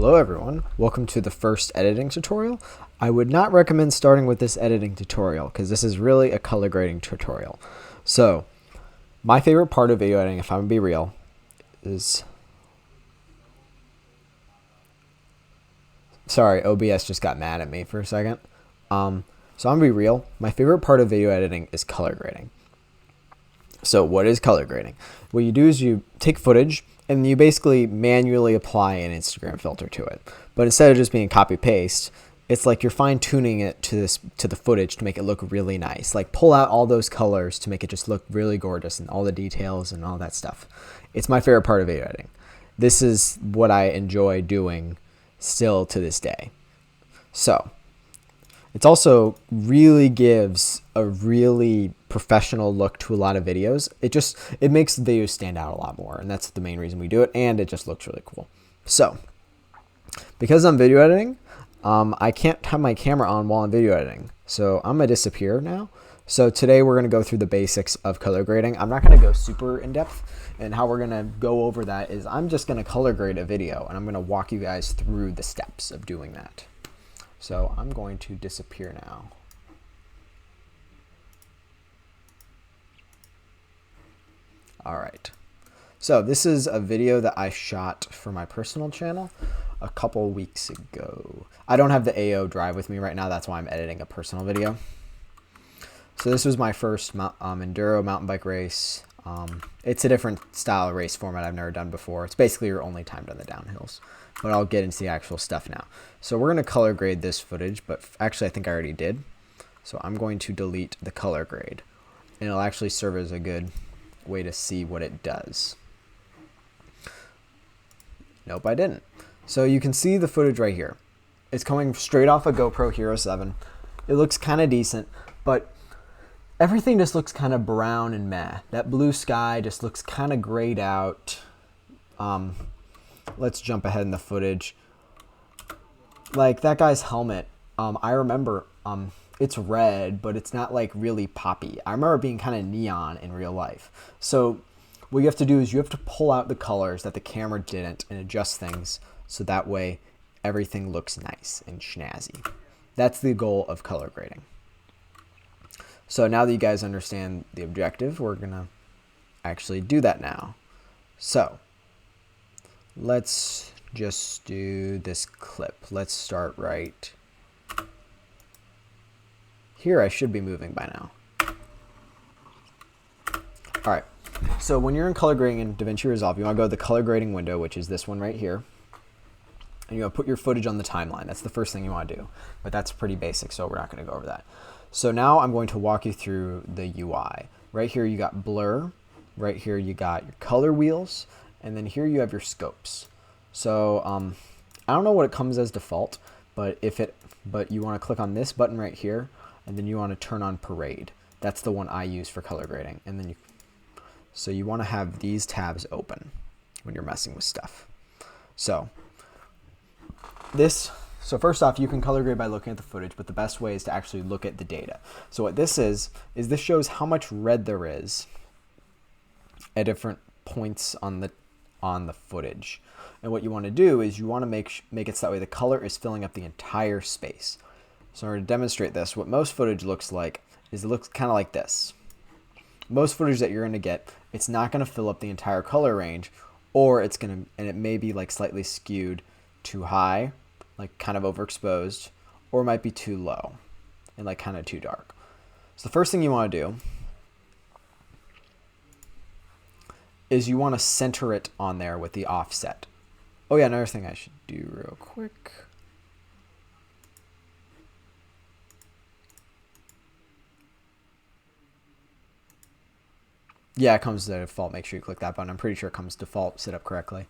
Hello everyone, welcome to the first editing tutorial. I would not recommend starting with this editing tutorial because this is really a color grading tutorial. So, my favorite part of video editing, if I'm going to be real, is... Sorry, OBS just got mad at me for a second. So I'm going to be real, my favorite part of video editing is color grading. So what is color grading? What you do is you take footage and you basically manually apply an Instagram filter to it. But instead of just being copy paste, it's like you're fine tuning it to the footage to make it look really nice. Like pull out all those colors to make it just look really gorgeous and all the details and all that stuff. It's my favorite part of video editing. This is what I enjoy doing still to this day. So it also really gives a really professional look to a lot of videos. It makes the videos stand out a lot more, and that's the main reason we do it, and it just looks really cool. So, because I'm video editing, I can't have my camera on while I'm video editing, so I'm gonna disappear now. So today we're gonna go through the basics of color grading. I'm not gonna go super in depth, and how we're gonna go over that is I'm just gonna color grade a video, and I'm gonna walk you guys through the steps of doing that. So I'm going to disappear now. All right. So this is a video that I shot for my personal channel a couple weeks ago. I don't have the AO drive with me right now. That's why I'm editing a personal video. So this was my first enduro mountain bike race. It's a different style of race format I've never done before. It's basically your only time on the downhills. But I'll get into the actual stuff now. So we're going to color grade this footage, but actually I think I already did. So I'm going to delete the color grade. And it'll actually serve as a good way to see what it does. Nope, I didn't. So you can see the footage right here. It's coming straight off a GoPro Hero 7. It looks kind of decent, but everything just looks kind of brown and meh. That blue sky just looks kind of grayed out. Let's jump ahead in the footage. Like that guy's helmet, I remember it's red, but it's not like really poppy. I remember it being kind of neon in real life. So what you have to do is you have to pull out the colors that the camera didn't and adjust things so that way everything looks nice and snazzy. That's the goal of color grading. So now that you guys understand the objective, we're gonna actually do that now. So let's just do this clip. Let's start right here. I should be moving by now. All right. So when you're in color grading in DaVinci Resolve, you want to go to the color grading window, which is this one right here. And you want to put your footage on the timeline. That's the first thing you want to do. But that's pretty basic, so we're not going to go over that. So now I'm going to walk you through the UI. Right here you got blur. Right here you got your color wheels. And then here you have your scopes. So I don't know what it comes as default, but you want to click on this button right here, and then you want to turn on parade. That's the one I use for color grading. And then so you want to have these tabs open when you're messing with stuff. So first off, you can color grade by looking at the footage, but the best way is to actually look at the data. So what this is this shows how much red there is at different points on the footage. And what you want to do is you want to make it so that way the color is filling up the entire space. So in order to demonstrate this, what most footage looks like is it looks kind of like this. Most footage that you're going to get, it's not going to fill up the entire color range, or and it may be like slightly skewed too high, like kind of overexposed, or it might be too low and like kind of too dark. So the first thing you want to do is you want to center it on there with the offset. Oh yeah, another thing I should do real quick. Yeah, it comes to default. Make sure you click that button. I'm pretty sure it comes default set up correctly.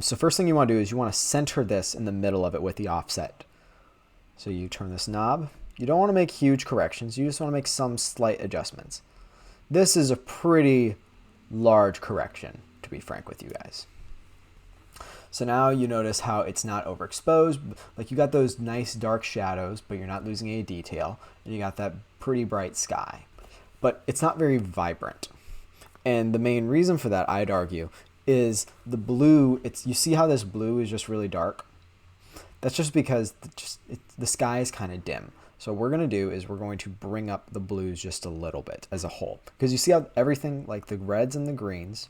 So first thing you want to do is you want to center this in the middle of it with the offset. So you turn this knob. You don't want to make huge corrections. You just want to make some slight adjustments. This is a pretty large correction, to be frank with you guys. So now you notice how it's not overexposed. Like you got those nice dark shadows, but you're not losing any detail. And you got that pretty bright sky. But it's not very vibrant. And the main reason for that, I'd argue, is the blue. You see how this blue is just really dark? That's just because the sky is kind of dim. So what we're going to do is we're going to bring up the blues just a little bit as a whole. Because you see how everything, like the reds and the greens,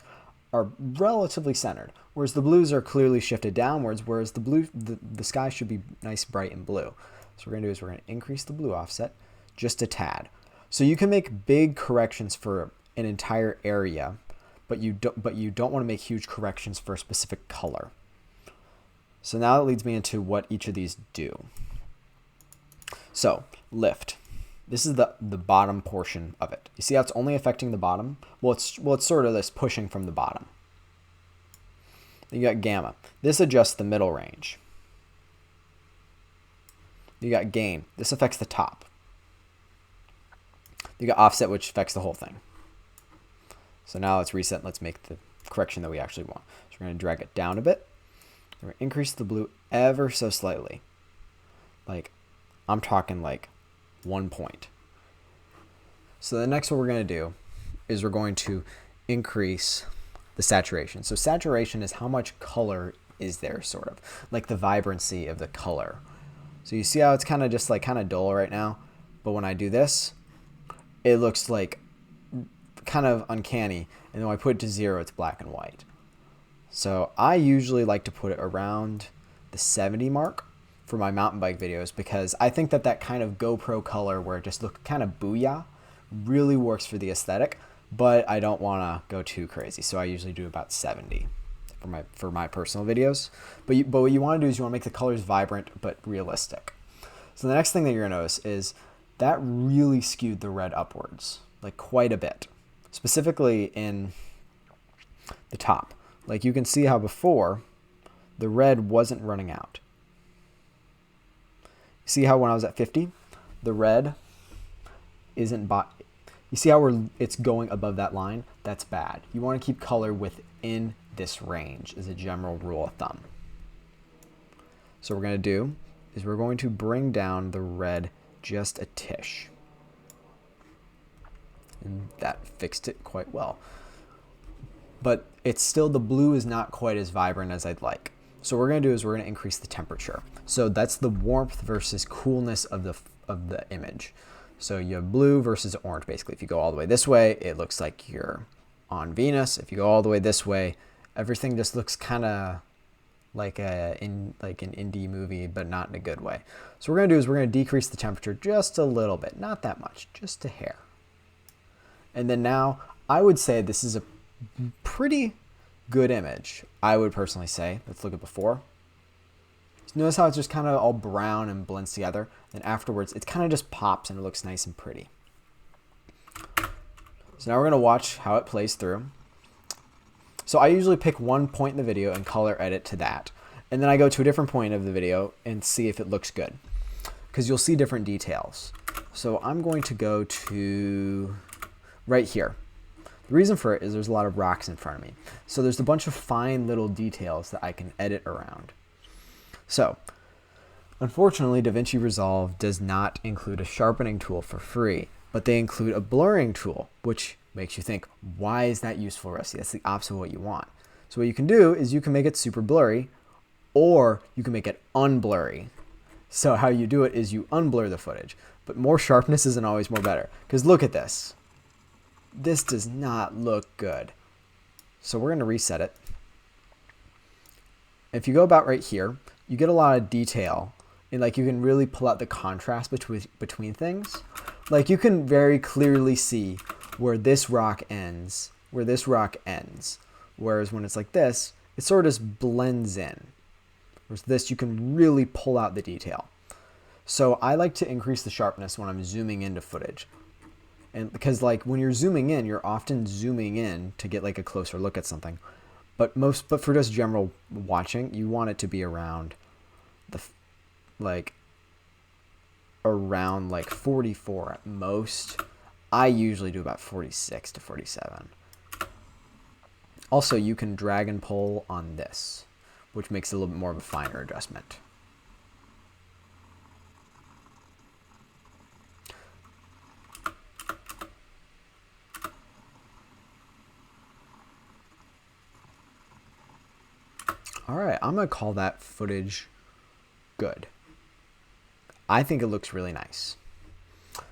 are relatively centered, whereas the blues are clearly shifted downwards, whereas the sky should be nice, bright, and blue. So what we're going to do is we're going to increase the blue offset just a tad. So you can make big corrections for an entire area, but you don't want to make huge corrections for a specific color. So now that leads me into what each of these do. So lift. This is the bottom portion of it. You see how it's only affecting the bottom? Well, it's sort of this pushing from the bottom. Then you got gamma. This adjusts the middle range. You got gain. This affects the top. You got offset, which affects the whole thing. So now let's reset. Let's make the correction that we actually want. So we're going to drag it down a bit. We're going to increase the blue ever so slightly. Like, I'm talking like 1 point. So the next what we're going to do is we're going to increase the saturation. So saturation is how much color is there, sort of like the vibrancy of the color. So you see how it's kind of just like kind of dull right now, but when I do this, it looks like kind of uncanny, and then when I put it to 0, it's black and white. So I usually like to put it around the 70 mark for my mountain bike videos, because I think that kind of GoPro color where it just looks kind of booyah really works for the aesthetic, but I don't want to go too crazy. So I usually do about 70 for my personal videos. But what you want to do is you want to make the colors vibrant but realistic. So the next thing that you're going to notice is that really skewed the red upwards, like quite a bit, specifically in the top. Like you can see how before the red wasn't running out. See how when I was at 50, the red isn't you see how it's going above that line? That's bad. You want to keep color within this range as a general rule of thumb. So what we're going to do is we're going to bring down the red just a tish. And that fixed it quite well. But it's still, the blue is not quite as vibrant as I'd like. So what we're going to do is we're going to increase the temperature. So that's the warmth versus coolness of the image. So you have blue versus orange, basically. If you go all the way this way, it looks like you're on Venus. If you go all the way this way, everything just looks kind of like an indie movie, but not in a good way. So what we're going to do is we're going to decrease the temperature just a little bit. Not that much, just a hair. And then now, I would say this is a pretty good image, I would personally say. Let's look at before. Notice how it's just kind of all brown and blends together. Then afterwards, it kind of just pops and it looks nice and pretty. So now we're going to watch how it plays through. So I usually pick one point in the video and color edit to that. And then I go to a different point of the video and see if it looks good, because you'll see different details. So I'm going to go to right here. The reason for it is there's a lot of rocks in front of me. So there's a bunch of fine little details that I can edit around. So, unfortunately, DaVinci Resolve does not include a sharpening tool for free, but they include a blurring tool, which makes you think, why is that useful, Rusty? That's the opposite of what you want. So what you can do is you can make it super blurry, or you can make it unblurry. So how you do it is you unblur the footage, but more sharpness isn't always more better. Because look at this. This does not look good. So we're going to reset it. If you go about right here, you get a lot of detail, and like you can really pull out the contrast between things. Like you can very clearly see where this rock ends, whereas when it's like this, it sort of just blends in. Whereas this, you can really pull out the detail. So I like to increase the sharpness when I'm zooming into footage. And because like when you're zooming in, you're often zooming in to get like a closer look at something. But for just general watching, you want it to be around around 44 at most. I usually do about 46 to 47. Also, you can drag and pull on this, which makes it a little bit more of a finer adjustment. All right, I'm gonna call that footage good. I think it looks really nice.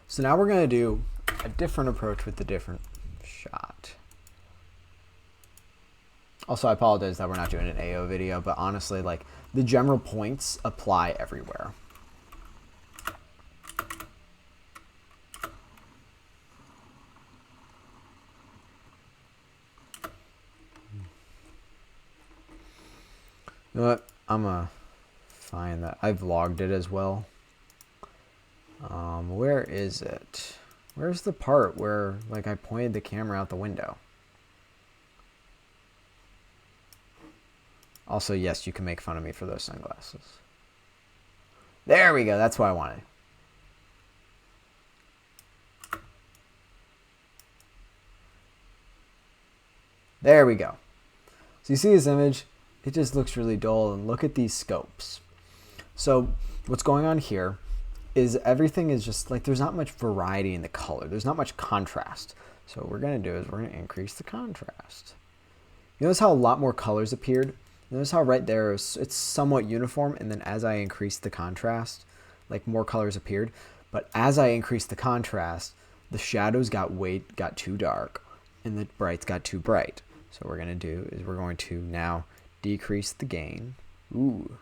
So now we're gonna do a different approach with the different shot. Also, I apologize that we're not doing an AO video, but honestly, like, the general points apply everywhere. You know what? I'm gonna find that. I've logged it as well. Where is it? Where's the part where, like, I pointed the camera out the window? Also, yes, you can make fun of me for those sunglasses. There we go. That's what I wanted. There we go. So you see this image? It just looks really dull, and look at these scopes. So what's going on here is everything is just like, there's not much variety in the color. There's not much contrast. So what we're going to do is we're going to increase the contrast. You notice how a lot more colors appeared? Notice how right there it's somewhat uniform, and then as I increased the contrast, like, more colors appeared. But as I increased the contrast, the shadows got too dark, and the brights got too bright. So what we're going to do is we're going to now decrease the gain. Ooh.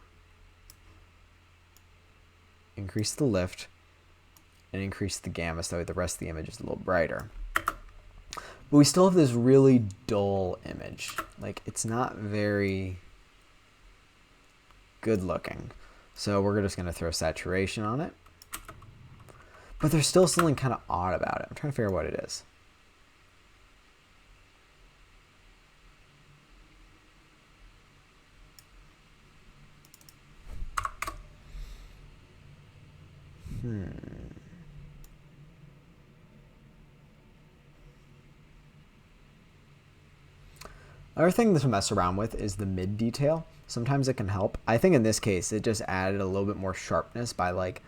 Increase the lift, and increase the gamma so the rest of the image is a little brighter. But we still have this really dull image. Like, it's not very good looking. So we're just going to throw saturation on it. But there's still something kind of odd about it. I'm trying to figure out what it is. Another thing to mess around with is the mid detail. Sometimes it can help. I think in this case, it just added a little bit more sharpness by, like,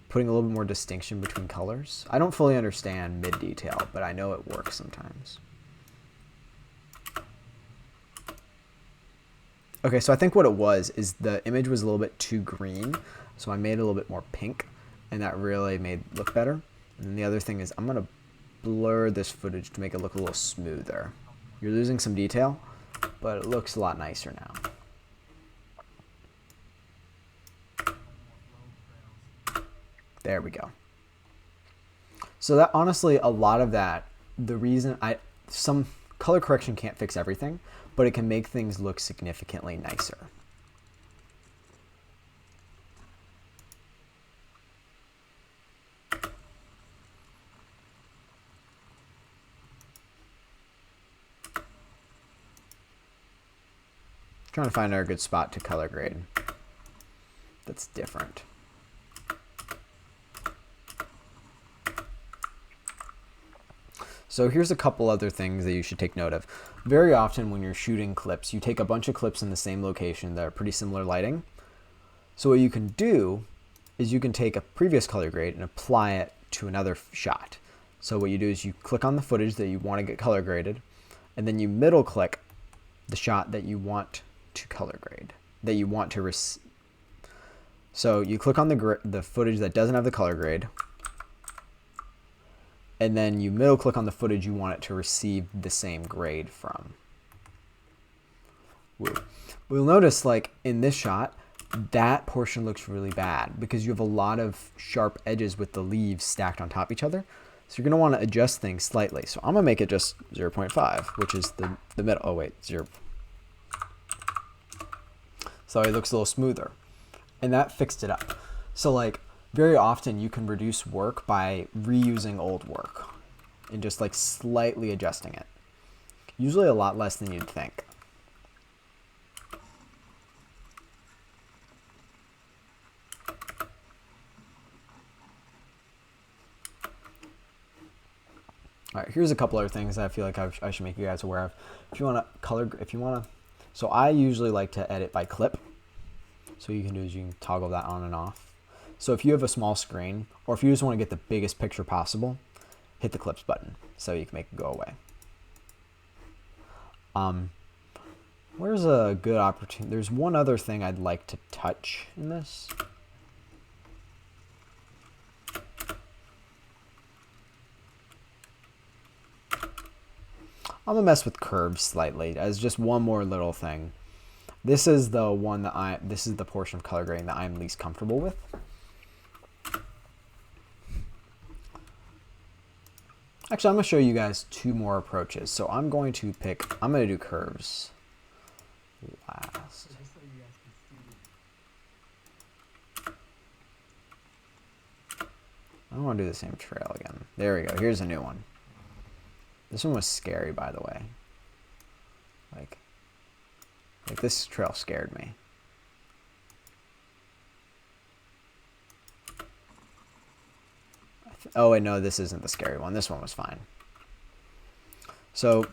putting a little bit more distinction between colors. I don't fully understand mid detail, but I know it works sometimes. Okay, so I think what it was is the image was a little bit too green, so I made it a little bit more pink, and that really made it look better. And then the other thing is I'm going to blur this footage to make it look a little smoother. You're losing some detail, but it looks a lot nicer now. There we go. So that, honestly, a lot of that, the reason some color correction can't fix everything, but it can make things look significantly nicer. Trying to find a good spot to color grade that's different. So here's a couple other things that you should take note of. Very often when you're shooting clips, you take a bunch of clips in the same location that are pretty similar lighting. So what you can do is you can take a previous color grade and apply it to another shot. So what you do is you click on the footage that you want to get color graded, and then you middle click the shot that you want to color grade, that you want to So you click on the footage that doesn't have the color grade, and then you middle click on the footage you want it to receive the same grade from. We'll notice, like, in this shot, that portion looks really bad because you have a lot of sharp edges with the leaves stacked on top of each other. So you're going to want to adjust things slightly. So I'm going to make it just 0.5, which is the middle. Oh, wait, 0. So it looks a little smoother. And that fixed it up. So, like, very often you can reduce work by reusing old work and just, like, slightly adjusting it. Usually a lot less than you'd think. All right, here's a couple other things that I feel like I should make you guys aware of. If you want to so I usually like to edit by clip. So what you can do is you can toggle that on and off. So if you have a small screen, or if you just want to get the biggest picture possible, hit the clips button so you can make it go away. Where's a good opportunity? There's one other thing I'd like to touch in this. I'm gonna mess with curves slightly as just one more little thing. This is the one that this is the portion of color grading that I'm least comfortable with. Actually, I'm gonna show you guys two more approaches. So I'm going to do curves last. I don't want to do the same trail again. There we go. Here's a new one. This one was scary, by the way. Like this trail scared me. Oh wait, no, this isn't the scary one. This one was fine. So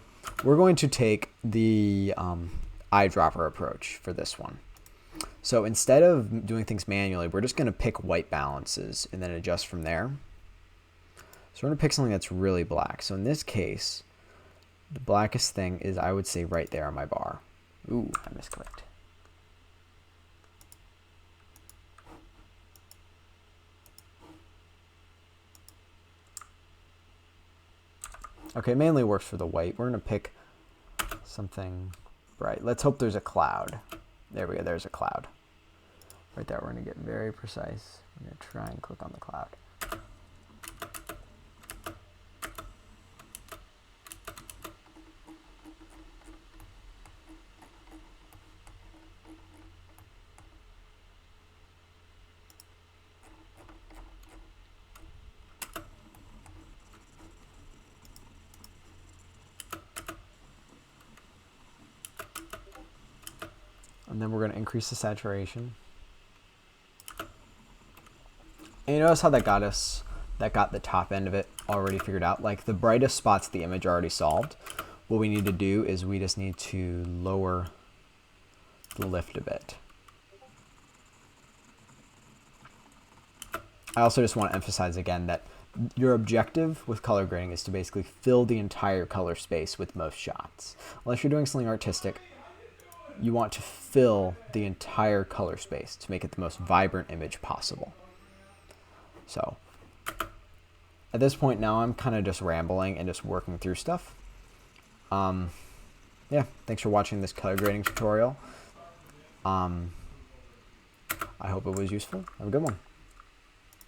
we're going to take the eyedropper approach for this one. So instead of doing things manually, we're just going to pick white balances and then adjust from there. So we're going to pick something that's really black. So in this case, the blackest thing is, I would say, right there on my bar. Ooh, I misclicked. Okay, mainly works for the white. We're going to pick something bright. Let's hope there's a cloud. There we go, there's a cloud. Right there, we're going to get very precise. I'm going to try and click on the cloud. And then we're going to increase the saturation. And you notice how that got us, that got the top end of it already figured out. Like the brightest spots of the image are already solved. What we need to do is we just need to lower the lift a bit. I also just want to emphasize again that your objective with color grading is to basically fill the entire color space with most shots. Unless you're doing something artistic, you want to fill the entire color space to make it the most vibrant image possible. So at this point now, I'm kind of just rambling and just working through stuff. Yeah, thanks for watching this color grading tutorial. I hope it was useful. Have a good one.